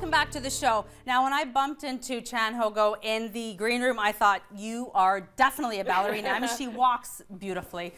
welcome back to the show. Now, when I bumped into Hon Goh in the green room, I thought, you are definitely a ballerina. I mean, she walks beautifully.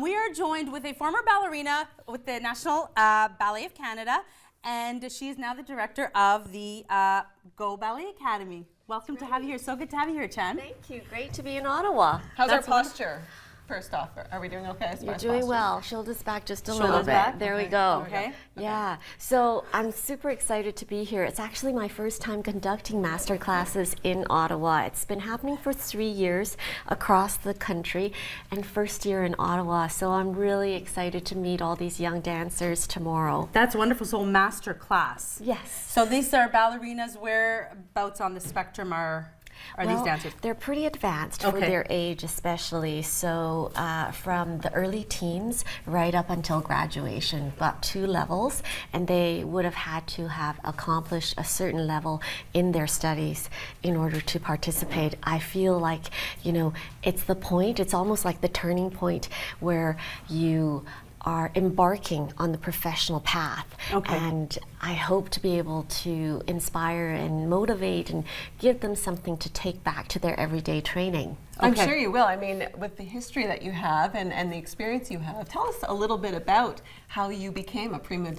We are joined with a former ballerina with the National Ballet of Canada, and she's now the director of the Goh Ballet Academy. Welcome to have you here. So good to have you here, Hon. Thank you. Great to be in Ottawa. How's our posture? First off, are we doing okay? You're doing well. Shoulders back just a little Shoulders bit. back? There we go. Okay. Yeah. So I'm super excited to be here. It's actually my first time conducting master classes in Ottawa. It's been happening for 3 years across the country, and first year in Ottawa. So I'm really excited to meet all these young dancers tomorrow. That's wonderful. So, master class. Yes. So these are ballerinas. Whereabouts on the spectrum are these dancers? They're pretty advanced for their age, especially. So from the early teens right up until graduation, about 2 levels, and they would have had to have accomplished a certain level in their studies in order to participate. I feel like, you know, it's the point, it's almost like the turning point where you are embarking on the professional path. And I hope to be able to inspire and motivate and give them something to take back to their everyday training. I'm sure you will. I mean, with the history that you have and the experience you have, tell us a little bit about how you became a prima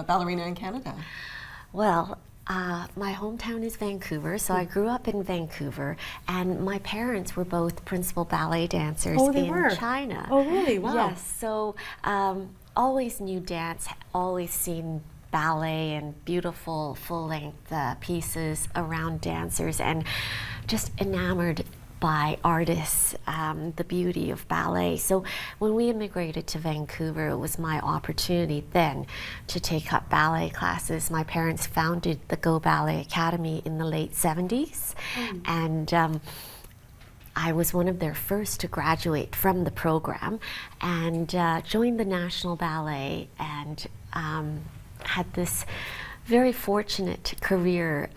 ballerina in Canada. Well, my hometown is Vancouver, so I grew up in Vancouver, and my parents were both principal ballet dancers in China. Oh, really? Wow. Yes, so always knew dance, always seen ballet and beautiful full-length pieces around dancers, and just enamored by artists, the beauty of ballet. So when we immigrated to Vancouver, it was my opportunity then to take up ballet classes. My parents founded the Goh Ballet Academy in the late 70s, and I was one of their first to graduate from the program, and joined the National Ballet, and had this very fortunate career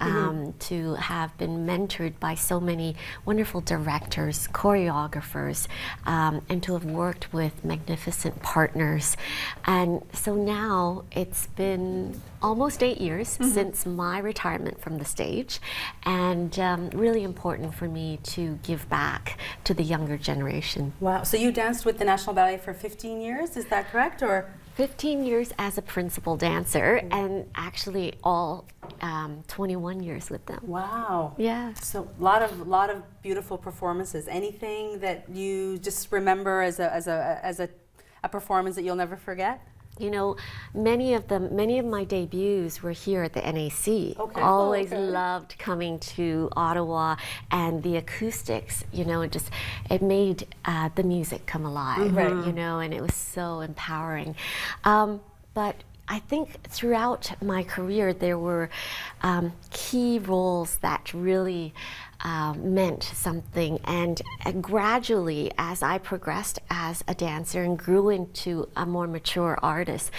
to have been mentored by so many wonderful directors, choreographers, and to have worked with magnificent partners. And so now it's been almost 8 years since my retirement from the stage, and really important for me to give back to the younger generation. Wow. So you danced with the National Ballet for 15 years, is that correct? Or 15 years as a principal dancer, and actually all 21 years with them. wow. Yeah. So lot of beautiful performances. Anything that you just remember as a performance that you'll never forget? You know, many of my debuts were here at the NAC. Always loved coming to Ottawa, and the acoustics, you know, it made the music come alive, you know, and it was so empowering. But I think throughout my career there were key roles that really meant something, and gradually as I progressed as a dancer and grew into a more mature artist,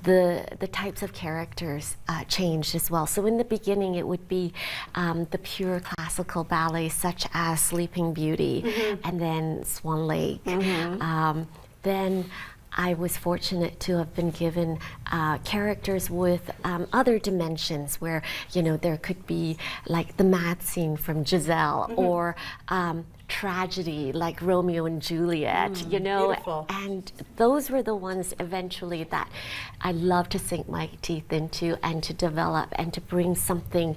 the types of characters changed as well. So in the beginning it would be the pure classical ballets such as Sleeping Beauty and then Swan Lake. Then I was fortunate to have been given characters with other dimensions where, you know, there could be like the mad scene from Giselle, or tragedy like Romeo and Juliet, you know. Beautiful. And those were the ones eventually that I love to sink my teeth into and to develop and to bring something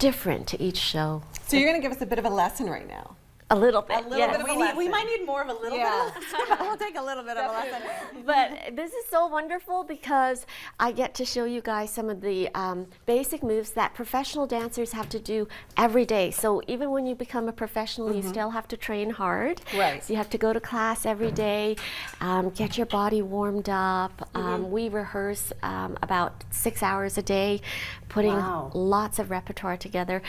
different to each show. So you're going to give us a bit of a lesson right now. A little bit, bit of a lesson. We might need more of a little bit of a lesson. We'll take a little bit of a lesson. But this is so wonderful because I get to show you guys some of the basic moves that professional dancers have to do every day. So even when you become a professional, you still have to train hard. Right. So you have to go to class every day, get your body warmed up. We rehearse about 6 hours a day, putting lots of repertoire together.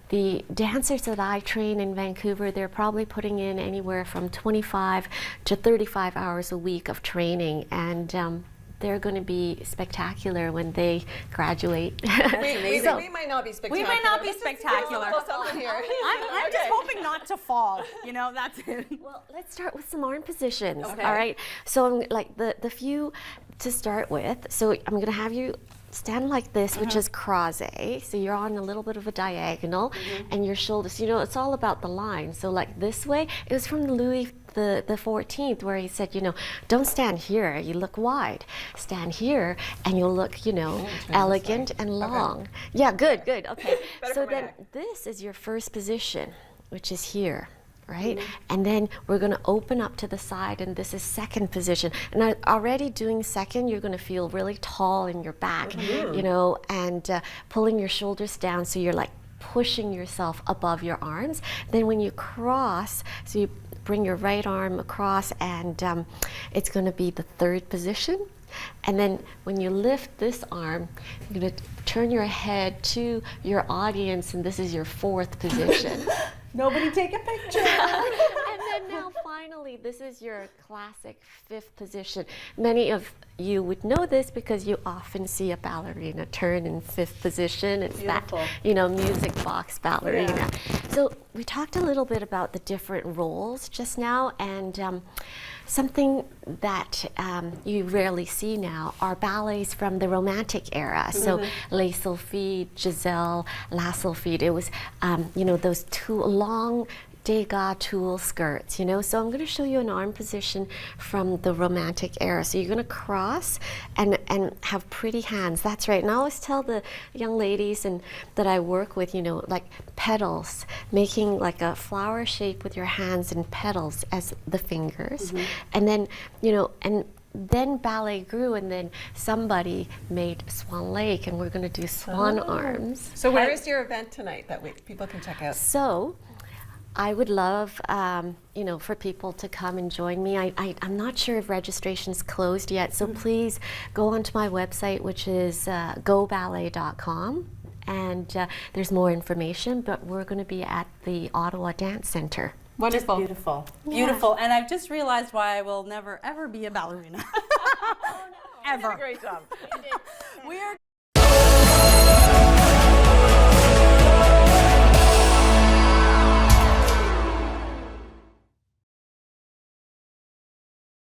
The dancers that I train in Vancouver, they're probably putting in anywhere from 25 to 35 hours a week of training, and they're going to be spectacular when they graduate. We might not be spectacular. We might not be spectacular. I'm just hoping not to fall. You know, that's it. Well, let's start with some arm positions. All right. So I'm like the few to start with. So I'm going to have you stand like this, which is croisé. So you're on a little bit of a diagonal, and your shoulders, you know, it's all about the line. So like this way, it was from Louis the 14th, where he said, you know, don't stand here, you look wide. Stand here, and you'll look, you know, elegant and long. Yeah, good, okay. So then this is your first position, which is here. Right? And then we're going to open up to the side, and this is second position. And already doing second, you're going to feel really tall in your back, you know, and pulling your shoulders down, so you're like pushing yourself above your arms. Then when you cross, so you bring your right arm across, and it's going to be the third position. And then when you lift this arm, you're going to turn your head to your audience, and this is your fourth position. Nobody take a picture. And then now finally, this is your classic fifth position. Many of you would know this because you often see a ballerina turn in fifth position. It's Beautiful. that, you know, music box ballerina. Yeah. So we talked a little bit about the different roles just now, and something that you rarely see now are ballets from the Romantic era. So Les Sylphides, Giselle, La Sylphide. It was, you know, those two long Degas tulle skirts, you know. So I'm going to show you an arm position from the Romantic era. So you're going to cross and have pretty hands. That's right. And I always tell the young ladies and that I work with, you know, like petals, making like a flower shape with your hands and petals as the fingers. And then, you know, and then ballet grew, and then somebody made Swan Lake, and we're going to do swan arms. So where is your event tonight that people can check out? So I would love, you know, for people to come and join me. I'm not sure if registration's closed yet, so please go onto my website, which is goballet.com, and there's more information, but we're going to be at the Ottawa Dance Center. Wonderful. Beautiful. Beautiful. And I've just realized why I will never, ever be a ballerina. Oh, no. Ever. You did a great job. We are